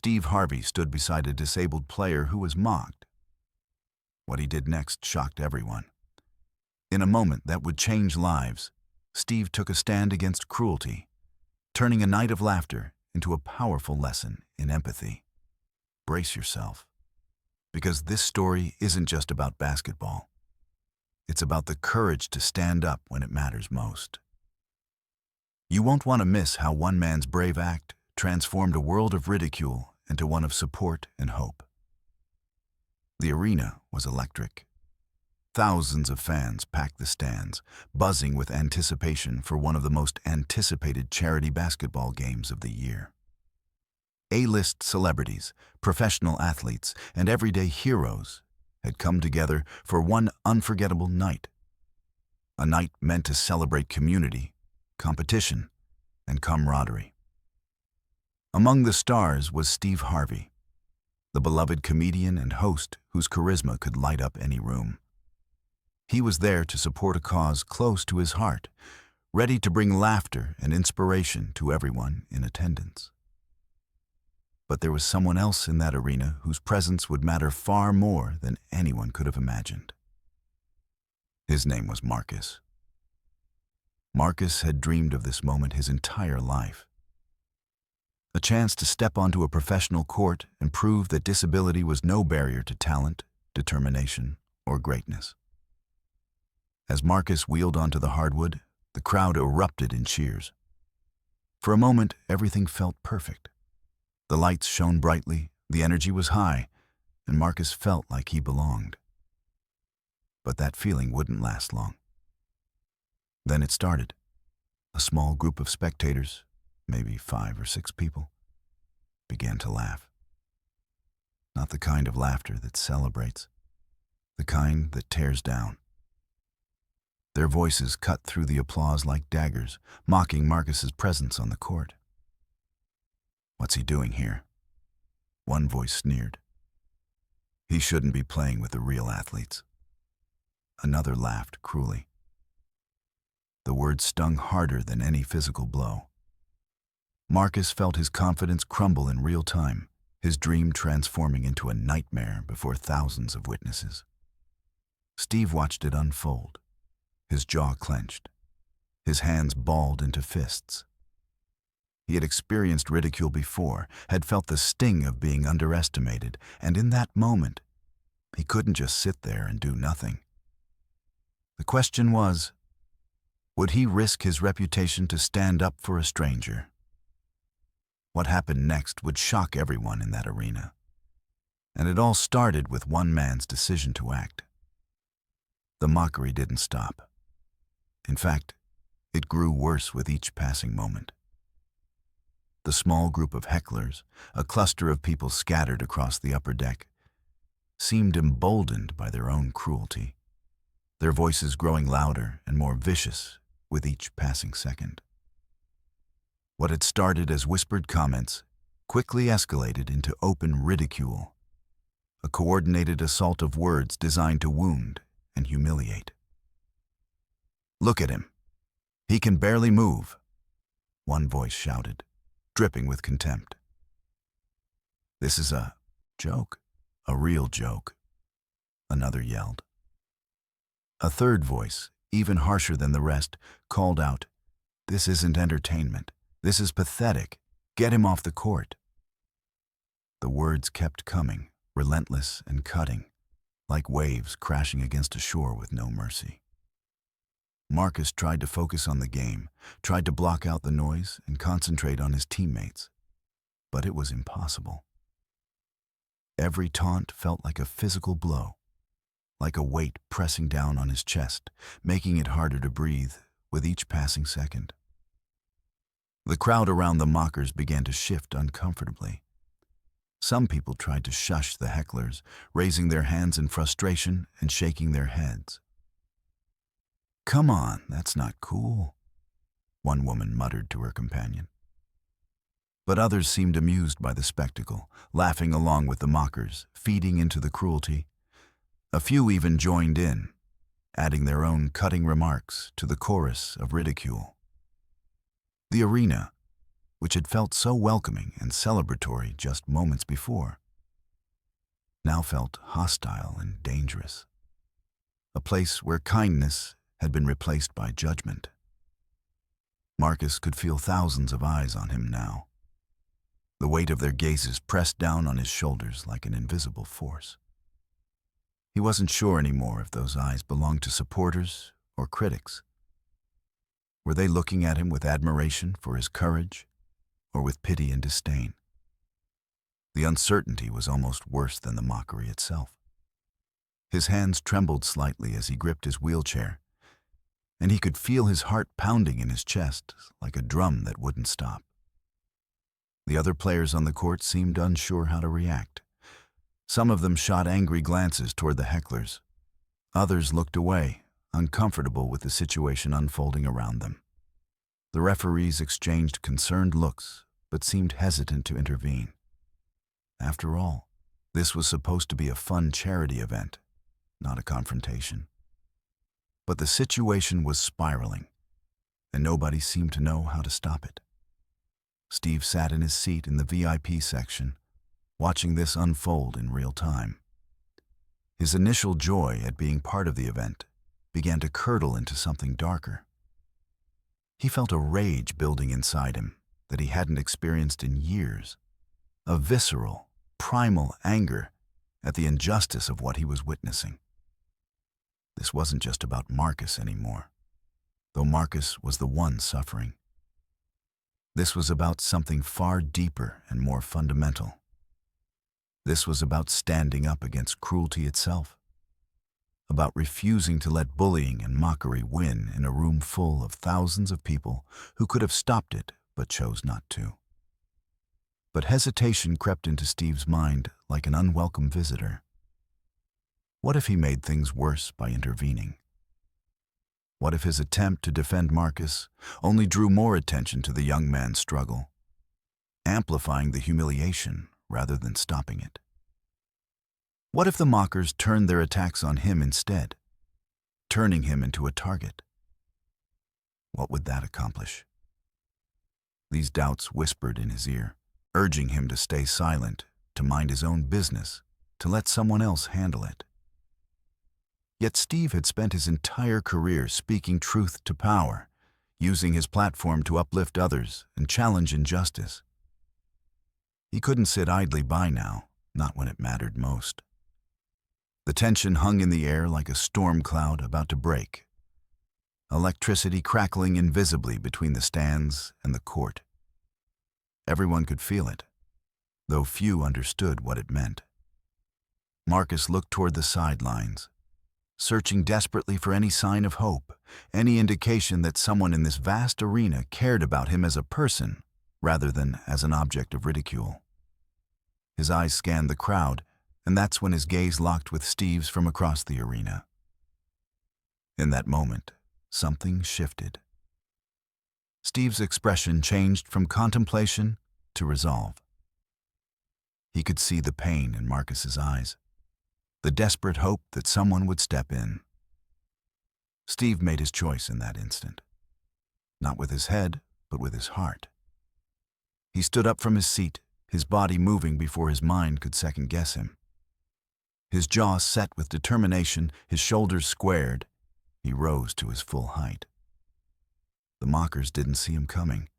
Steve Harvey stood beside a disabled player who was mocked. What he did next shocked everyone. In a moment that would change lives, Steve took a stand against cruelty, turning a night of laughter into a powerful lesson in empathy. Brace yourself, because this story isn't just about basketball. It's about the courage to stand up when it matters most. You won't want to miss how one man's brave act transformed a world of ridicule into one of support and hope. The arena was electric. Thousands of fans packed the stands, buzzing with anticipation for one of the most anticipated charity basketball games of the year. A-list celebrities, professional athletes, and everyday heroes had come together for one unforgettable night. A night meant to celebrate community, competition, and camaraderie. Among the stars was Steve Harvey, the beloved comedian and host whose charisma could light up any room. He was there to support a cause close to his heart, ready to bring laughter and inspiration to everyone in attendance. But there was someone else in that arena whose presence would matter far more than anyone could have imagined. His name was Marcus. Marcus had dreamed of this moment his entire life. A chance to step onto a professional court and prove that disability was no barrier to talent, determination, or greatness. As Marcus wheeled onto the hardwood, the crowd erupted in cheers. For a moment, everything felt perfect. The lights shone brightly, the energy was high, and Marcus felt like he belonged. But that feeling wouldn't last long. Then it started. A small group of spectators, maybe 5 or 6 people, began to laugh. Not the kind of laughter that celebrates, the kind that tears down. Their voices cut through the applause like daggers, mocking Marcus's presence on the court. "What's he doing here?" One voice sneered. "He shouldn't be playing with the real athletes." Another laughed cruelly. The words stung harder than any physical blow. Marcus felt his confidence crumble in real time, his dream transforming into a nightmare before thousands of witnesses. Steve watched it unfold, his jaw clenched, his hands balled into fists. He had experienced ridicule before, had felt the sting of being underestimated, and in that moment, he couldn't just sit there and do nothing. The question was, would he risk his reputation to stand up for a stranger? What happened next would shock everyone in that arena. And it all started with one man's decision to act. The mockery didn't stop. In fact, it grew worse with each passing moment. The small group of hecklers, a cluster of people scattered across the upper deck, seemed emboldened by their own cruelty, their voices growing louder and more vicious with each passing second. What had started as whispered comments quickly escalated into open ridicule, a coordinated assault of words designed to wound and humiliate. "Look at him. He can barely move," one voice shouted, dripping with contempt. "This is a joke, a real joke," another yelled. A third voice, even harsher than the rest, called out, "This isn't entertainment. This is pathetic. Get him off the court." The words kept coming, relentless and cutting, like waves crashing against a shore with no mercy. Marcus tried to focus on the game, tried to block out the noise and concentrate on his teammates, but it was impossible. Every taunt felt like a physical blow, like a weight pressing down on his chest, making it harder to breathe with each passing second. The crowd around the mockers began to shift uncomfortably. Some people tried to shush the hecklers, raising their hands in frustration and shaking their heads. "Come on, that's not cool," one woman muttered to her companion. But others seemed amused by the spectacle, laughing along with the mockers, feeding into the cruelty. A few even joined in, adding their own cutting remarks to the chorus of ridicule. The arena, which had felt so welcoming and celebratory just moments before, now felt hostile and dangerous. A place where kindness had been replaced by judgment. Marcus could feel thousands of eyes on him now. The weight of their gazes pressed down on his shoulders like an invisible force. He wasn't sure anymore if those eyes belonged to supporters or critics. Were they looking at him with admiration for his courage, or with pity and disdain? The uncertainty was almost worse than the mockery itself. His hands trembled slightly as he gripped his wheelchair, and he could feel his heart pounding in his chest like a drum that wouldn't stop. The other players on the court seemed unsure how to react. Some of them shot angry glances toward the hecklers. Others looked away, uncomfortable with the situation unfolding around them. The referees exchanged concerned looks, but seemed hesitant to intervene. After all, this was supposed to be a fun charity event, not a confrontation. But the situation was spiraling, and nobody seemed to know how to stop it. Steve sat in his seat in the VIP section, watching this unfold in real time. His initial joy at being part of the event began to curdle into something darker. He felt a rage building inside him that he hadn't experienced in years, a visceral, primal anger at the injustice of what he was witnessing. This wasn't just about Marcus anymore, though Marcus was the one suffering. This was about something far deeper and more fundamental. This was about standing up against cruelty itself, about refusing to let bullying and mockery win in a room full of thousands of people who could have stopped it but chose not to. But hesitation crept into Steve's mind like an unwelcome visitor. What if he made things worse by intervening? What if his attempt to defend Marcus only drew more attention to the young man's struggle, amplifying the humiliation rather than stopping it? What if the mockers turned their attacks on him instead, turning him into a target? What would that accomplish? These doubts whispered in his ear, urging him to stay silent, to mind his own business, to let someone else handle it. Yet Steve had spent his entire career speaking truth to power, using his platform to uplift others and challenge injustice. He couldn't sit idly by now, not when it mattered most. The tension hung in the air like a storm cloud about to break, electricity crackling invisibly between the stands and the court. Everyone could feel it, though few understood what it meant. Marcus looked toward the sidelines, searching desperately for any sign of hope, any indication that someone in this vast arena cared about him as a person rather than as an object of ridicule. His eyes scanned the crowd, and that's when his gaze locked with Steve's from across the arena. In that moment, something shifted. Steve's expression changed from contemplation to resolve. He could see the pain in Marcus's eyes, the desperate hope that someone would step in. Steve made his choice in that instant, not with his head, but with his heart. He stood up from his seat, his body moving before his mind could second-guess him. His jaw set with determination, his shoulders squared, he rose to his full height. The mockers didn't see him coming.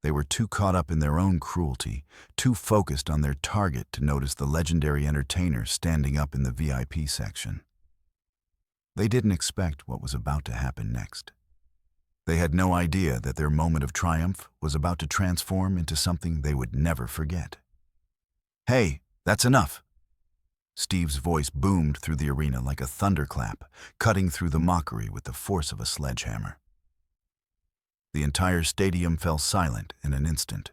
They were too caught up in their own cruelty, too focused on their target to notice the legendary entertainer standing up in the VIP section. They didn't expect what was about to happen next. They had no idea that their moment of triumph was about to transform into something they would never forget. "Hey, that's enough!" Steve's voice boomed through the arena like a thunderclap, cutting through the mockery with the force of a sledgehammer. The entire stadium fell silent in an instant.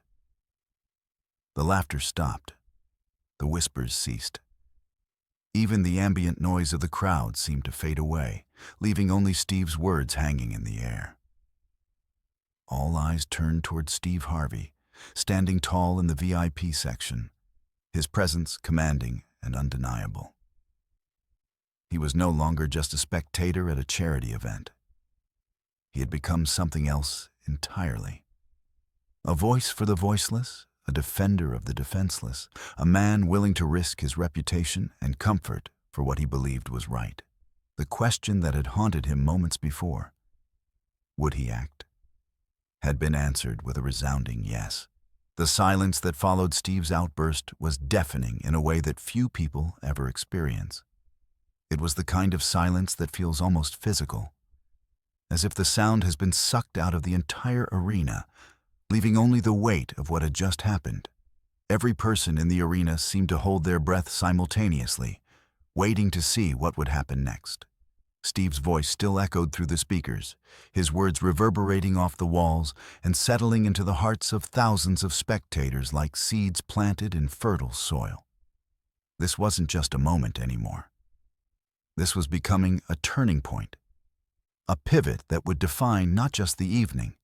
The laughter stopped. The whispers ceased. Even the ambient noise of the crowd seemed to fade away, leaving only Steve's words hanging in the air. All eyes turned toward Steve Harvey, standing tall in the VIP section, his presence commanding and undeniable. He was no longer just a spectator at a charity event. He had become something else entirely. A voice for the voiceless, a defender of the defenseless, a man willing to risk his reputation and comfort for what he believed was right. The question that had haunted him moments before, would he act, had been answered with a resounding yes. The silence that followed Steve's outburst was deafening in a way that few people ever experience. It was the kind of silence that feels almost physical, as if the sound has been sucked out of the entire arena, leaving only the weight of what had just happened. Every person in the arena seemed to hold their breath simultaneously, waiting to see what would happen next. Steve's voice still echoed through the speakers, his words reverberating off the walls and settling into the hearts of thousands of spectators like seeds planted in fertile soil. This wasn't just a moment anymore. This was becoming a turning point, a pivot that would define not just the evening,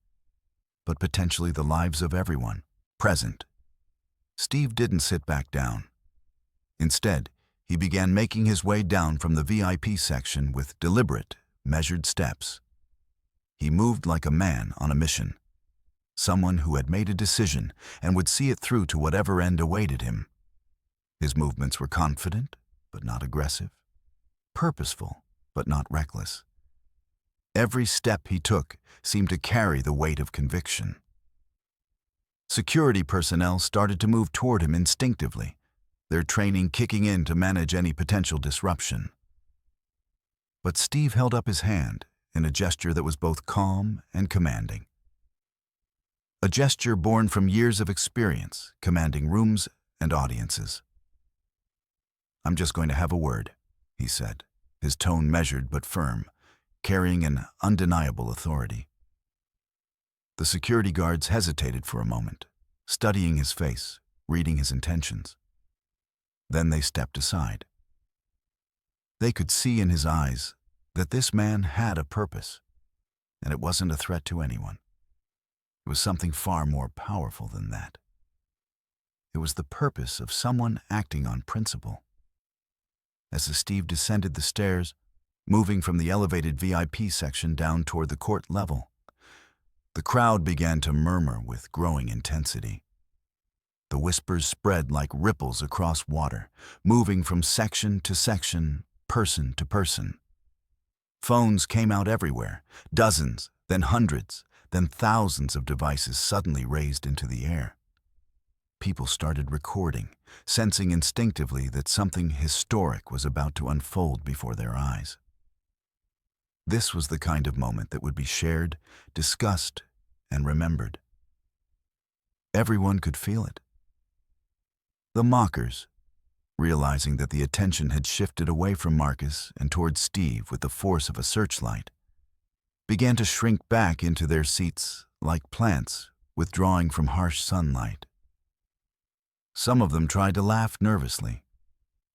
but potentially the lives of everyone present. Steve didn't sit back down. Instead, he began making his way down from the VIP section with deliberate, measured steps. He moved like a man on a mission, someone who had made a decision and would see it through to whatever end awaited him. His movements were confident, but not aggressive, purposeful, but not reckless. Every step he took seemed to carry the weight of conviction. Security personnel started to move toward him instinctively, their training kicking in to manage any potential disruption. But Steve held up his hand in a gesture that was both calm and commanding. A gesture born from years of experience commanding rooms and audiences. "I'm just going to have a word," he said, his tone measured but firm, carrying an undeniable authority. The security guards hesitated for a moment, studying his face, reading his intentions. Then they stepped aside. They could see in his eyes that this man had a purpose, and it wasn't a threat to anyone. It was something far more powerful than that. It was the purpose of someone acting on principle. As Steve descended the stairs, moving from the elevated VIP section down toward the court level, the crowd began to murmur with growing intensity. The whispers spread like ripples across water, moving from section to section, person to person. Phones came out everywhere, dozens, then hundreds, then thousands of devices suddenly raised into the air. People started recording, sensing instinctively that something historic was about to unfold before their eyes. This was the kind of moment that would be shared, discussed, and remembered. Everyone could feel it. The mockers, realizing that the attention had shifted away from Marcus and toward Steve with the force of a searchlight, began to shrink back into their seats like plants withdrawing from harsh sunlight. Some of them tried to laugh nervously,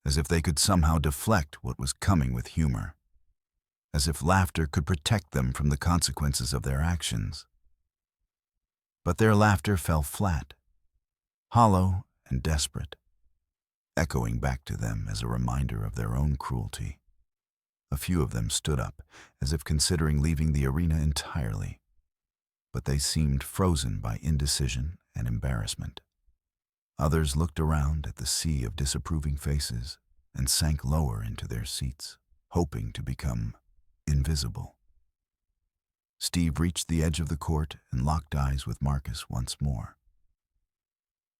as if they could somehow deflect what was coming with humor, as if laughter could protect them from the consequences of their actions. But their laughter fell flat, hollow and desperate, echoing back to them as a reminder of their own cruelty. A few of them stood up, as if considering leaving the arena entirely, but they seemed frozen by indecision and embarrassment. Others looked around at the sea of disapproving faces and sank lower into their seats, hoping to become invisible. Steve reached the edge of the court and locked eyes with Marcus once more.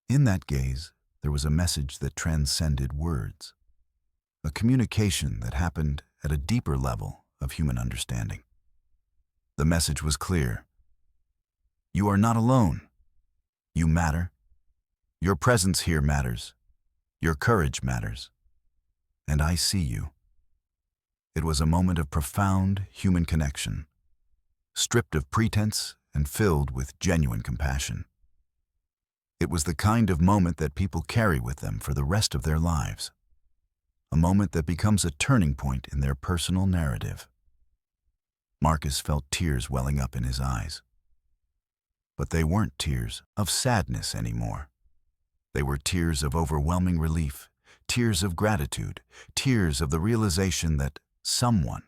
In that gaze, there was a message that transcended words, a communication that happened at a deeper level of human understanding. The message was clear. You are not alone. You matter. Your presence here matters. Your courage matters. And I see you. It was a moment of profound human connection, stripped of pretense and filled with genuine compassion. It was the kind of moment that people carry with them for the rest of their lives, a moment that becomes a turning point in their personal narrative. Marcus felt tears welling up in his eyes. But they weren't tears of sadness anymore. They were tears of overwhelming relief, tears of gratitude, tears of the realization that someone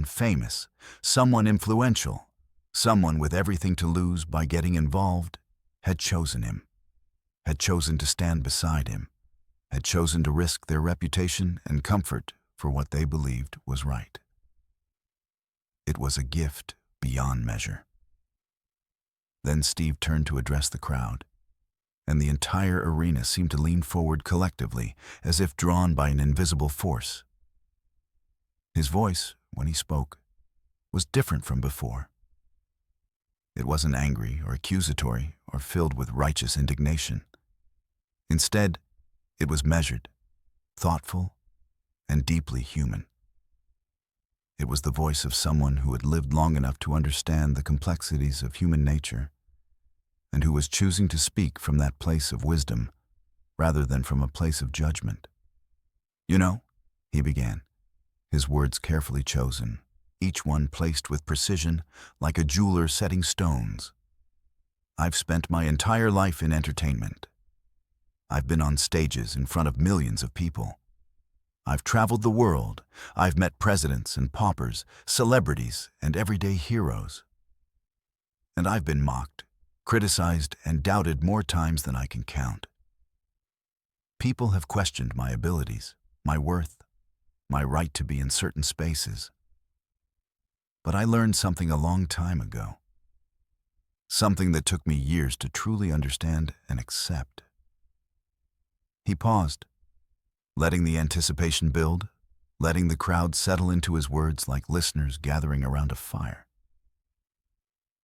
famous, someone influential, Someone with everything to lose by getting involved had chosen him, had chosen to stand beside him, had chosen to risk their reputation and comfort for what they believed was right. It was a gift beyond measure. Then Steve turned to address the crowd, and the entire arena seemed to lean forward collectively, as if drawn by an invisible force. His voice, when he spoke, was different from before. It wasn't angry or accusatory or filled with righteous indignation. Instead, it was measured, thoughtful, and deeply human. It was the voice of someone who had lived long enough to understand the complexities of human nature, and who was choosing to speak from that place of wisdom rather than from a place of judgment. "You know," he began, his words carefully chosen, each one placed with precision like a jeweler setting stones. "I've spent my entire life in entertainment. I've been on stages in front of millions of people. I've traveled the world. I've met presidents and paupers, celebrities and everyday heroes. And I've been mocked, criticized, and doubted more times than I can count. People have questioned my abilities, my worth, my right to be in certain spaces. But I learned something a long time ago. Something that took me years to truly understand and accept." He paused, letting the anticipation build, letting the crowd settle into his words like listeners gathering around a fire.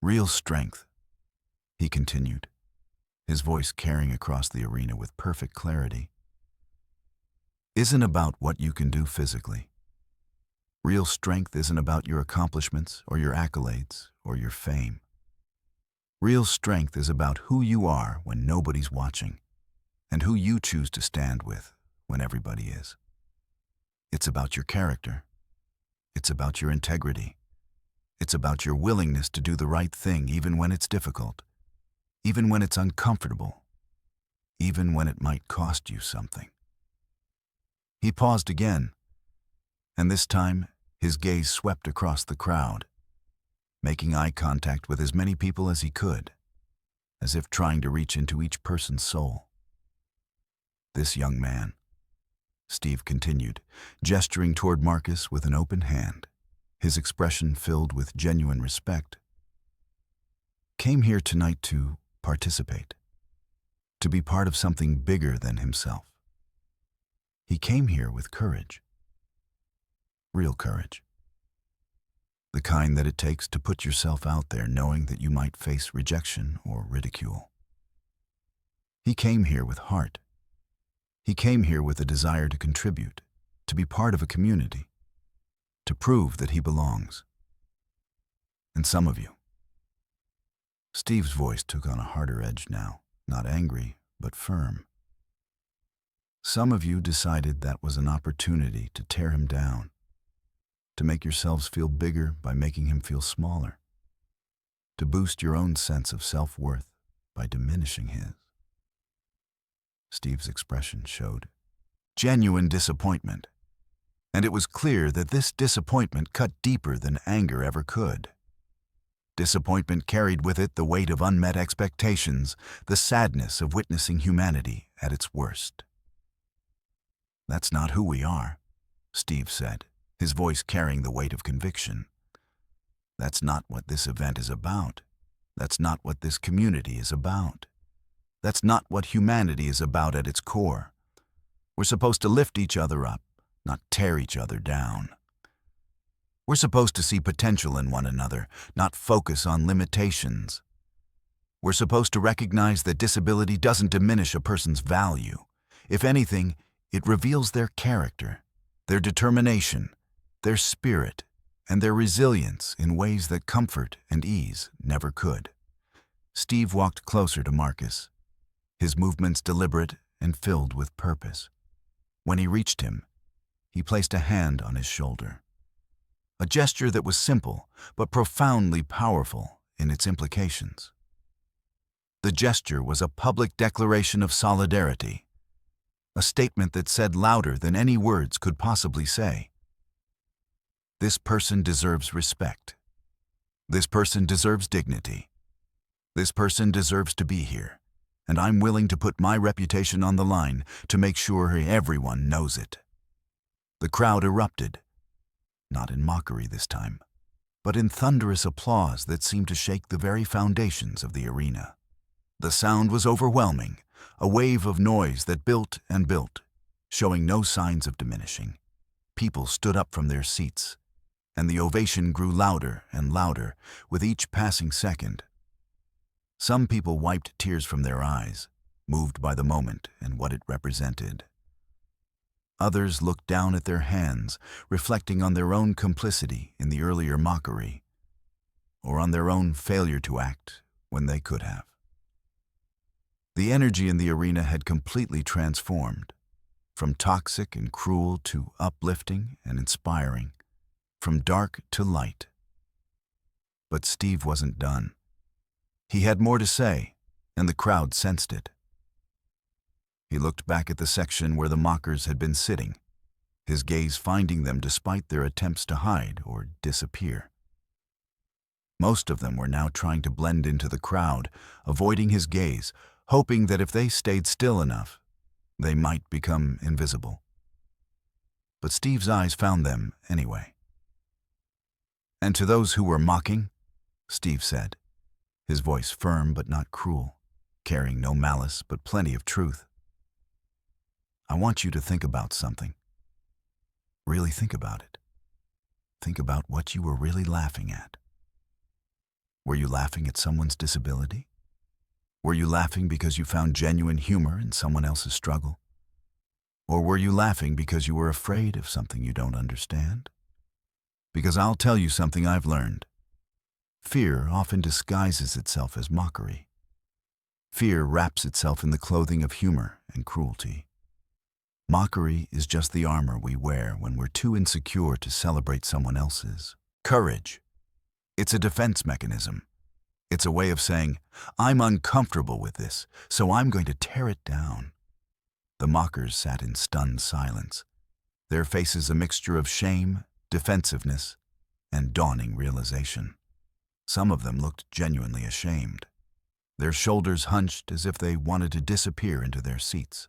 "Real strength," he continued, his voice carrying across the arena with perfect clarity, "isn't about what you can do physically. Real strength isn't about your accomplishments or your accolades or your fame. Real strength is about who you are when nobody's watching, and who you choose to stand with when everybody is. It's about your character. It's about your integrity. It's about your willingness to do the right thing even when it's difficult, even when it's uncomfortable, even when it might cost you something." He paused again, and this time his gaze swept across the crowd, making eye contact with as many people as he could, as if trying to reach into each person's soul. "This young man," Steve continued, gesturing toward Marcus with an open hand, his expression filled with genuine respect, "came here tonight to participate, to be part of something bigger than himself. He came here with courage. Real courage. The kind that it takes to put yourself out there knowing that you might face rejection or ridicule. He came here with heart. He came here with a desire to contribute, to be part of a community, to prove that he belongs. And some of you," Steve's voice took on a harder edge now, not angry, but firm, "some of you decided that was an opportunity to tear him down, to make yourselves feel bigger by making him feel smaller, to boost your own sense of self-worth by diminishing his." Steve's expression showed genuine disappointment, and it was clear that this disappointment cut deeper than anger ever could. Disappointment carried with it the weight of unmet expectations, the sadness of witnessing humanity at its worst. "That's not who we are," Steve said, his voice carrying the weight of conviction. "That's not what this event is about. That's not what this community is about. That's not what humanity is about at its core. We're supposed to lift each other up, not tear each other down. We're supposed to see potential in one another, not focus on limitations. We're supposed to recognize that disability doesn't diminish a person's value. If anything, it reveals their character, their determination, their spirit, and their resilience in ways that comfort and ease never could." Steve walked closer to Marcus, his movements deliberate and filled with purpose. When he reached him, he placed a hand on his shoulder, a gesture that was simple but profoundly powerful in its implications. The gesture was a public declaration of solidarity, a statement that said louder than any words could possibly say, "This person deserves respect. This person deserves dignity. This person deserves to be here, and I'm willing to put my reputation on the line to make sure everyone knows it." The crowd erupted, not in mockery this time, but in thunderous applause that seemed to shake the very foundations of the arena. The sound was overwhelming, a wave of noise that built and built, showing no signs of diminishing. People stood up from their seats, and the ovation grew louder and louder with each passing second. Some people wiped tears from their eyes, moved by the moment and what it represented. Others looked down at their hands, reflecting on their own complicity in the earlier mockery, or on their own failure to act when they could have. The energy in the arena had completely transformed, from toxic and cruel to uplifting and inspiring, from dark to light. But Steve wasn't done. He had more to say, and the crowd sensed it. He looked back at the section where the mockers had been sitting, his gaze finding them despite their attempts to hide or disappear. Most of them were now trying to blend into the crowd, avoiding his gaze, hoping that if they stayed still enough, they might become invisible. But Steve's eyes found them anyway. "And to those who were mocking," Steve said, his voice firm but not cruel, carrying no malice but plenty of truth, "I want you to think about something. Really think about it. Think about what you were really laughing at. Were you laughing at someone's disability? Were you laughing because you found genuine humor in someone else's struggle? Or were you laughing because you were afraid of something you don't understand? Because I'll tell you something I've learned. Fear often disguises itself as mockery. Fear wraps itself in the clothing of humor and cruelty. Mockery is just the armor we wear when we're too insecure to celebrate someone else's courage. It's a defense mechanism. It's a way of saying, I'm uncomfortable with this, so I'm going to tear it down. The mockers sat in stunned silence, their faces a mixture of shame, defensiveness, and dawning realization. Some of them looked genuinely ashamed, their shoulders hunched as if they wanted to disappear into their seats.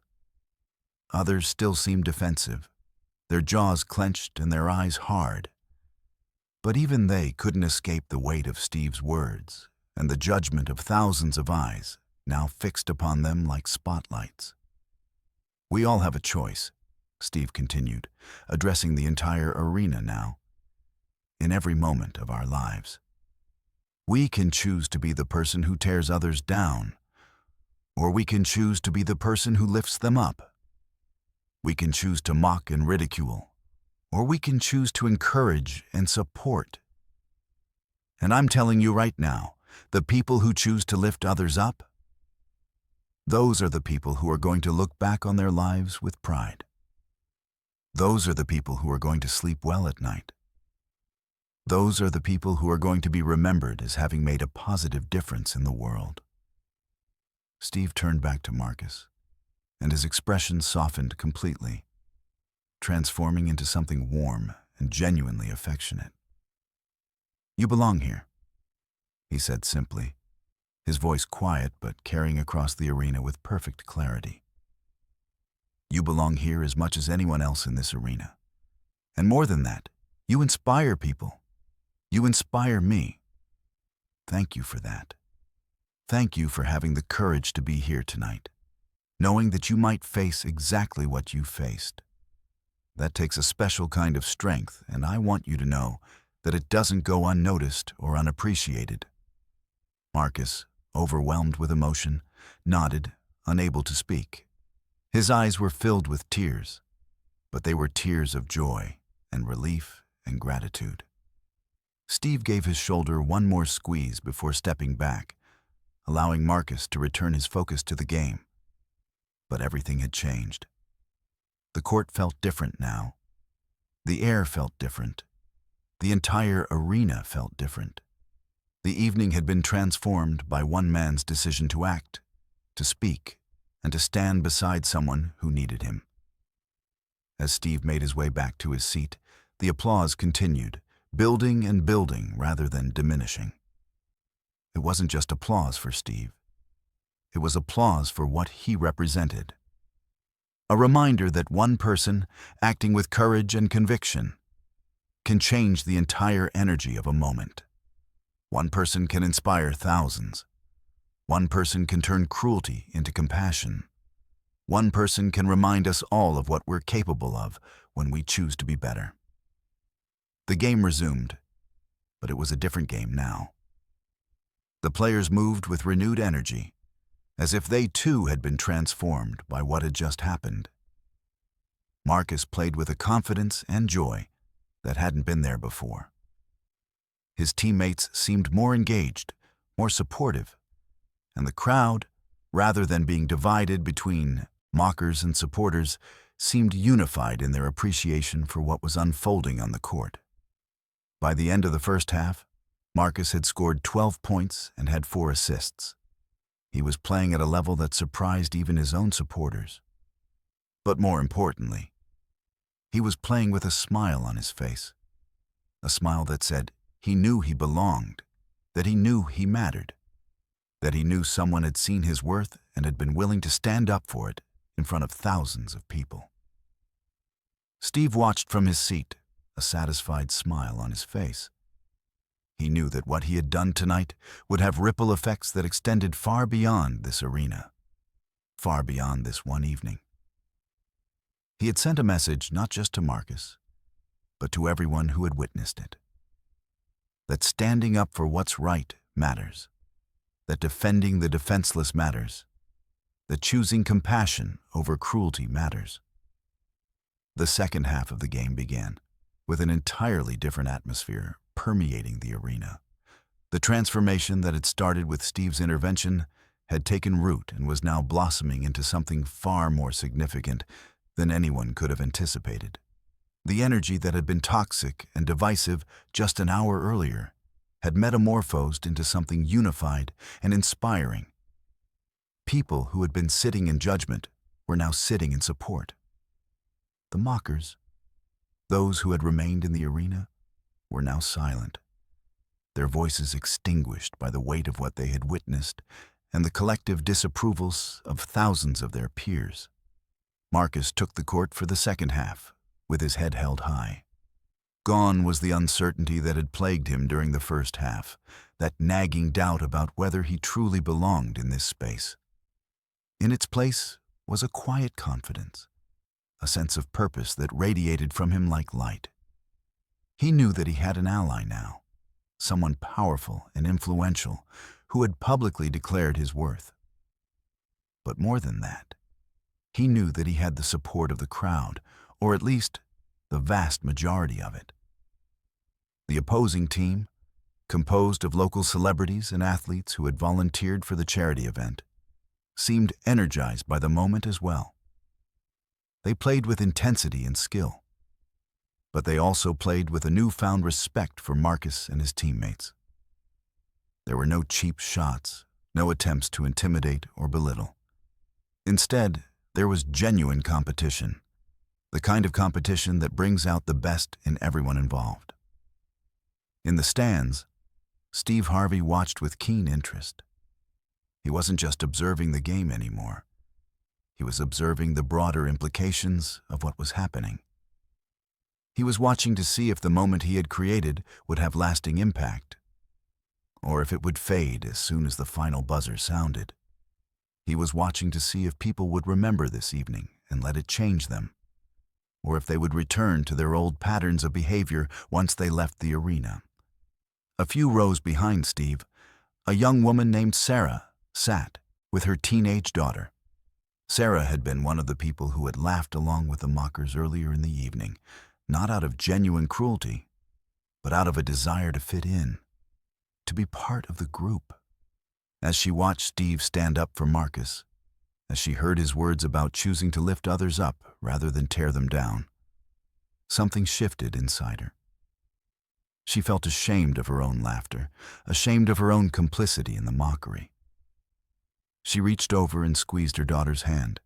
Others still seemed defensive, their jaws clenched and their eyes hard. But even they couldn't escape the weight of Steve's words and the judgment of thousands of eyes now fixed upon them like spotlights. We all have a choice, Steve continued, addressing the entire arena now. In every moment of our lives, we can choose to be the person who tears others down, or we can choose to be the person who lifts them up. We can choose to mock and ridicule, or we can choose to encourage and support. And I'm telling you right now, the people who choose to lift others up, those are the people who are going to look back on their lives with pride. Those are the people who are going to sleep well at night. Those are the people who are going to be remembered as having made a positive difference in the world. Steve turned back to Marcus, and his expression softened completely, transforming into something warm and genuinely affectionate. You belong here, he said simply, his voice quiet but carrying across the arena with perfect clarity. You belong here as much as anyone else in this arena. And more than that, you inspire people. You inspire me. Thank you for that. Thank you for having the courage to be here tonight, knowing that you might face exactly what you faced. That takes a special kind of strength, and I want you to know that it doesn't go unnoticed or unappreciated. Marcus, overwhelmed with emotion, nodded, unable to speak. His eyes were filled with tears, but they were tears of joy and relief and gratitude. Steve gave his shoulder one more squeeze before stepping back, allowing Marcus to return his focus to the game. But everything had changed. The court felt different now. The air felt different. The entire arena felt different. The evening had been transformed by one man's decision to act, to speak, and to stand beside someone who needed him. As Steve made his way back to his seat, the applause continued, building and building rather than diminishing. It wasn't just applause for Steve. It was applause for what he represented. A reminder that one person, acting with courage and conviction, can change the entire energy of a moment. One person can inspire thousands. One person can turn cruelty into compassion. One person can remind us all of what we're capable of when we choose to be better. The game resumed, but it was a different game now. The players moved with renewed energy, as if they too had been transformed by what had just happened. Marcus played with a confidence and joy that hadn't been there before. His teammates seemed more engaged, more supportive, and the crowd, rather than being divided between mockers and supporters, seemed unified in their appreciation for what was unfolding on the court. By the end of the first half, Marcus had scored 12 points and had 4 assists. He was playing at a level that surprised even his own supporters. But more importantly, he was playing with a smile on his face, a smile that said he knew he belonged, that he knew he mattered, that he knew someone had seen his worth and had been willing to stand up for it in front of thousands of people. Steve watched from his seat, a satisfied smile on his face. He knew that what he had done tonight would have ripple effects that extended far beyond this arena, far beyond this one evening. He had sent a message not just to Marcus, but to everyone who had witnessed it. That standing up for what's right matters, that defending the defenseless matters, that choosing compassion over cruelty matters. The second half of the game began, with an entirely different atmosphere permeating the arena. The transformation that had started with Steve's intervention had taken root and was now blossoming into something far more significant than anyone could have anticipated. The energy that had been toxic and divisive just an hour earlier had metamorphosed into something unified and inspiring. People who had been sitting in judgment were now sitting in support. The mockers, those who had remained in the arena, were now silent, their voices extinguished by the weight of what they had witnessed and the collective disapprovals of thousands of their peers. Marcus took the court for the second half, with his head held high. Gone was the uncertainty that had plagued him during the first half, that nagging doubt about whether he truly belonged in this space. In its place was a quiet confidence, a sense of purpose that radiated from him like light. He knew that he had an ally now, someone powerful and influential who had publicly declared his worth. But more than that, he knew that he had the support of the crowd, or at least the vast majority of it. The opposing team, composed of local celebrities and athletes who had volunteered for the charity event, seemed energized by the moment as well. They played with intensity and skill, but they also played with a newfound respect for Marcus and his teammates. There were no cheap shots, no attempts to intimidate or belittle. Instead, there was genuine competition, the kind of competition that brings out the best in everyone involved. In the stands, Steve Harvey watched with keen interest. He wasn't just observing the game anymore. He was observing the broader implications of what was happening. He was watching to see if the moment he had created would have lasting impact, or if it would fade as soon as the final buzzer sounded. He was watching to see if people would remember this evening and let it change them, or if they would return to their old patterns of behavior once they left the arena. A few rows behind Steve, a young woman named Sarah sat with her teenage daughter. Sarah had been one of the people who had laughed along with the mockers earlier in the evening, not out of genuine cruelty, but out of a desire to fit in, to be part of the group. As she watched Steve stand up for Marcus, as she heard his words about choosing to lift others up rather than tear them down, something shifted inside her. She felt ashamed of her own laughter, ashamed of her own complicity in the mockery. She reached over and squeezed her daughter's hand,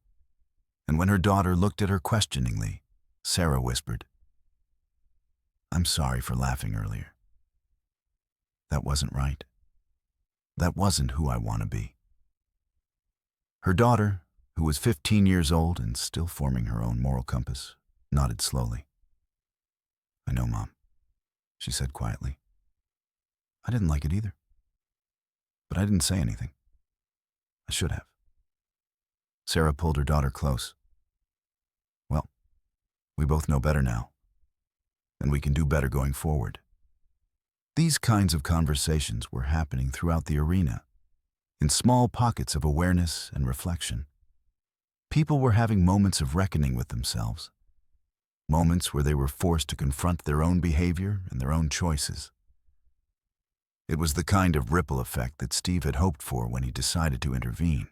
and when her daughter looked at her questioningly, Sarah whispered, I'm sorry for laughing earlier. That wasn't right. That wasn't who I want to be. Her daughter, who was 15 years old and still forming her own moral compass, nodded slowly. I know, Mom, she said quietly. I didn't like it either. But I didn't say anything. I should have. Sarah pulled her daughter close. Well, we both know better now, and we can do better going forward. These kinds of conversations were happening throughout the arena, in small pockets of awareness and reflection. People were having moments of reckoning with themselves, moments where they were forced to confront their own behavior and their own choices. It was the kind of ripple effect that Steve had hoped for when he decided to intervene.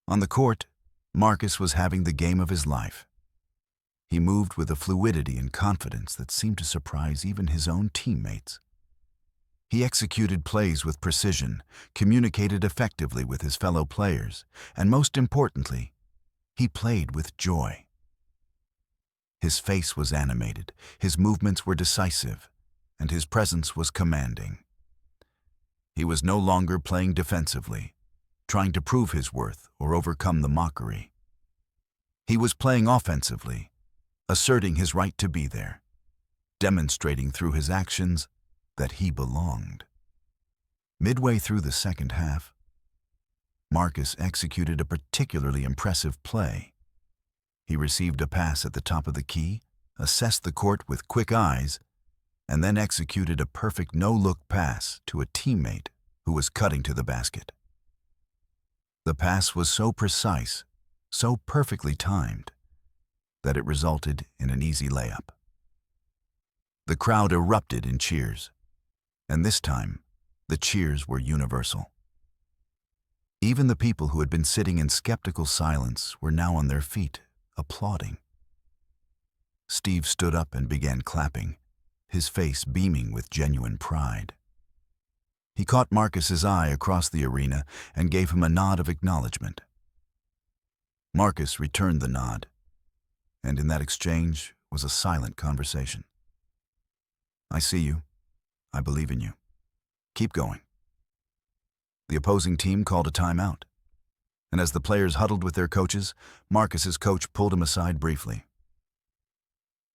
On the court, Marcus was having the game of his life. He moved with a fluidity and confidence that seemed to surprise even his own teammates. He executed plays with precision, communicated effectively with his fellow players, and most importantly, he played with joy. His face was animated, his movements were decisive, and his presence was commanding. He was no longer playing defensively, trying to prove his worth or overcome the mockery. He was playing offensively, asserting his right to be there, demonstrating through his actions that he belonged. Midway through the second half, Marcus executed a particularly impressive play. He received a pass at the top of the key, assessed the court with quick eyes, and then executed a perfect no-look pass to a teammate who was cutting to the basket. The pass was so precise, so perfectly timed, that it resulted in an easy layup. The crowd erupted in cheers, and this time, the cheers were universal. Even the people who had been sitting in skeptical silence were now on their feet, applauding. Steve stood up and began clapping, his face beaming with genuine pride. He caught Marcus's eye across the arena and gave him a nod of acknowledgement. Marcus returned the nod, and in that exchange was a silent conversation. I see you. I believe in you. Keep going. The opposing team called a timeout, and as the players huddled with their coaches, Marcus's coach pulled him aside briefly.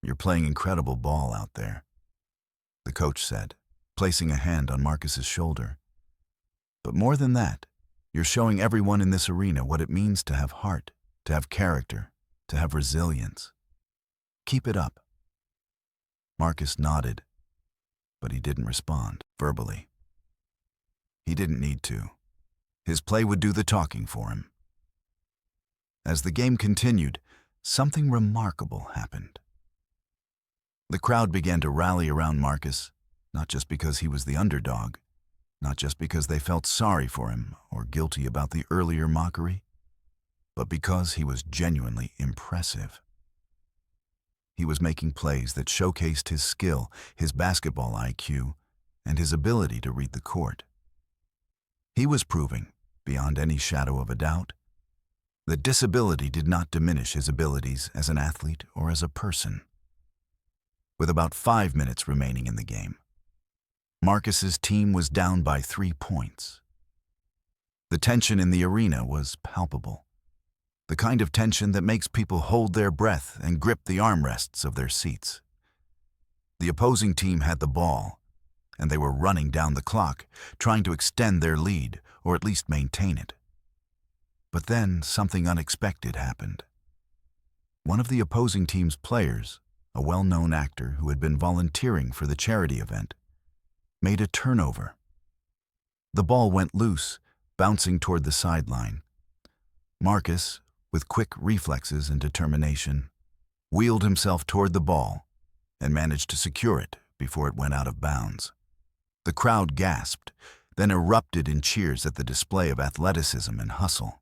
You're playing incredible ball out there, the coach said, placing a hand on Marcus's shoulder. But more than that, you're showing everyone in this arena what it means to have heart, to have character, to have resilience. Keep it up. Marcus nodded, but he didn't respond verbally. He didn't need to. His play would do the talking for him. As the game continued, something remarkable happened. The crowd began to rally around Marcus, not just because he was the underdog, not just because they felt sorry for him or guilty about the earlier mockery, but because he was genuinely impressive. He was making plays that showcased his skill, his basketball IQ, and his ability to read the court. He was proving, beyond any shadow of a doubt, that disability did not diminish his abilities as an athlete or as a person. With about 5 minutes remaining in the game, Marcus's team was down by 3 points. The tension in the arena was palpable, the kind of tension that makes people hold their breath and grip the armrests of their seats. The opposing team had the ball, and they were running down the clock, trying to extend their lead, or at least maintain it. But then something unexpected happened. One of the opposing team's players, a well-known actor who had been volunteering for the charity event, made a turnover. The ball went loose, bouncing toward the sideline. Marcus, with quick reflexes and determination, wheeled himself toward the ball and managed to secure it before it went out of bounds. The crowd gasped, then erupted in cheers at the display of athleticism and hustle.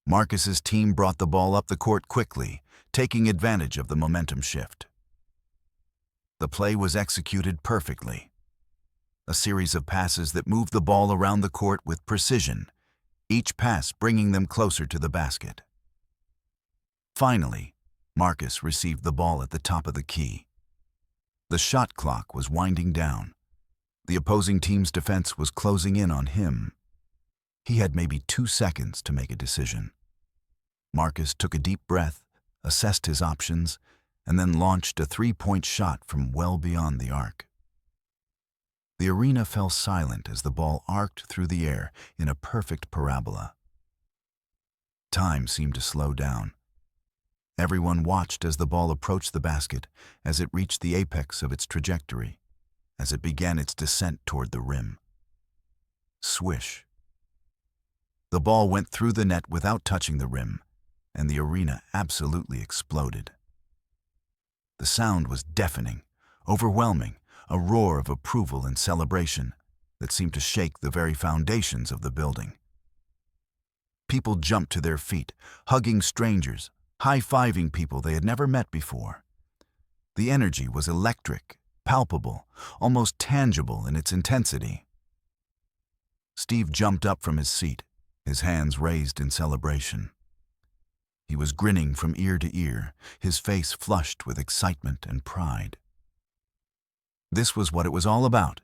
Marcus's team brought the ball up the court quickly, taking advantage of the momentum shift. The play was executed perfectly. A series of passes that moved the ball around the court with precision, each pass bringing them closer to the basket. Finally, Marcus received the ball at the top of the key. The shot clock was winding down. The opposing team's defense was closing in on him. He had maybe 2 seconds to make a decision. Marcus took a deep breath, assessed his options, and then launched a 3-point shot from well beyond the arc. The arena fell silent as the ball arced through the air in a perfect parabola. Time seemed to slow down. Everyone watched as the ball approached the basket, as it reached the apex of its trajectory, as it began its descent toward the rim. Swish. The ball went through the net without touching the rim, and the arena absolutely exploded. The sound was deafening, overwhelming, a roar of approval and celebration that seemed to shake the very foundations of the building. People jumped to their feet, hugging strangers, high-fiving people they had never met before. The energy was electric, palpable, almost tangible in its intensity. Steve jumped up from his seat, his hands raised in celebration. He was grinning from ear to ear, his face flushed with excitement and pride. This was what it was all about,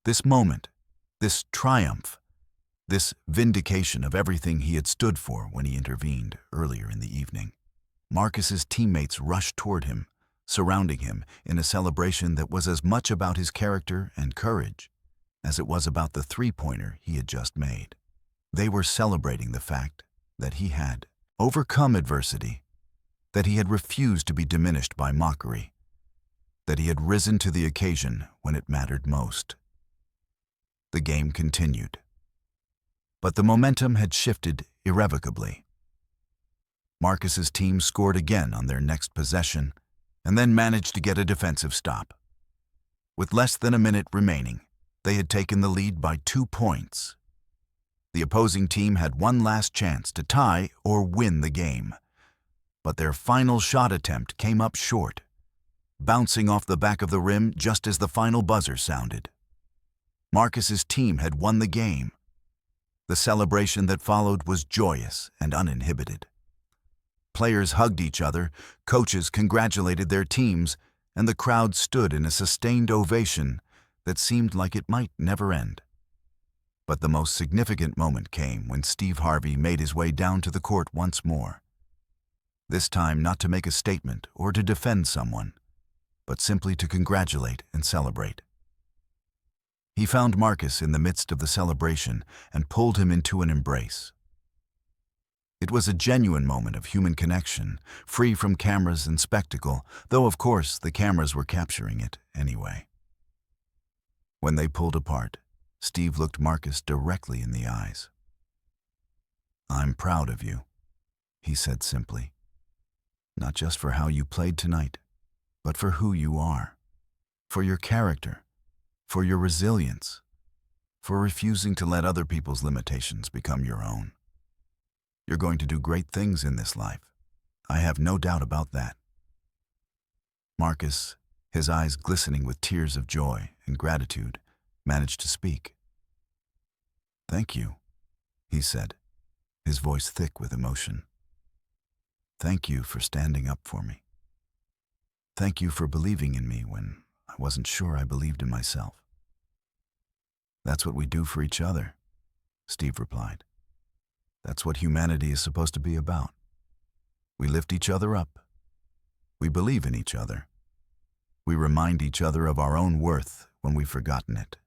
this moment, this triumph, this vindication of everything he had stood for when he intervened earlier in the evening. Marcus's teammates rushed toward him, surrounding him in a celebration that was as much about his character and courage as it was about the three-pointer he had just made. They were celebrating the fact that he had overcome adversity, that he had refused to be diminished by mockery, that he had risen to the occasion when it mattered most. The game continued. But the momentum had shifted irrevocably. Marcus's team scored again on their next possession and then managed to get a defensive stop. With less than a minute remaining, they had taken the lead by 2 points. The opposing team had one last chance to tie or win the game, but their final shot attempt came up short, bouncing off the back of the rim just as the final buzzer sounded. Marcus's team had won the game. The celebration that followed was joyous and uninhibited. Players hugged each other, coaches congratulated their teams, and the crowd stood in a sustained ovation that seemed like it might never end. But the most significant moment came when Steve Harvey made his way down to the court once more. This time not to make a statement or to defend someone, but simply to congratulate and celebrate. He found Marcus in the midst of the celebration and pulled him into an embrace. It was a genuine moment of human connection, free from cameras and spectacle, though of course the cameras were capturing it anyway. When they pulled apart, Steve looked Marcus directly in the eyes. "I'm proud of you," he said simply. "Not just for how you played tonight, but for who you are, for your character, for your resilience, for refusing to let other people's limitations become your own. You're going to do great things in this life. I have no doubt about that." Marcus, his eyes glistening with tears of joy and gratitude, managed to speak. "Thank you," he said, his voice thick with emotion. "Thank you for standing up for me. Thank you for believing in me when I wasn't sure I believed in myself." "That's what we do for each other," Steve replied. "That's what humanity is supposed to be about. We lift each other up. We believe in each other. We remind each other of our own worth when we've forgotten it."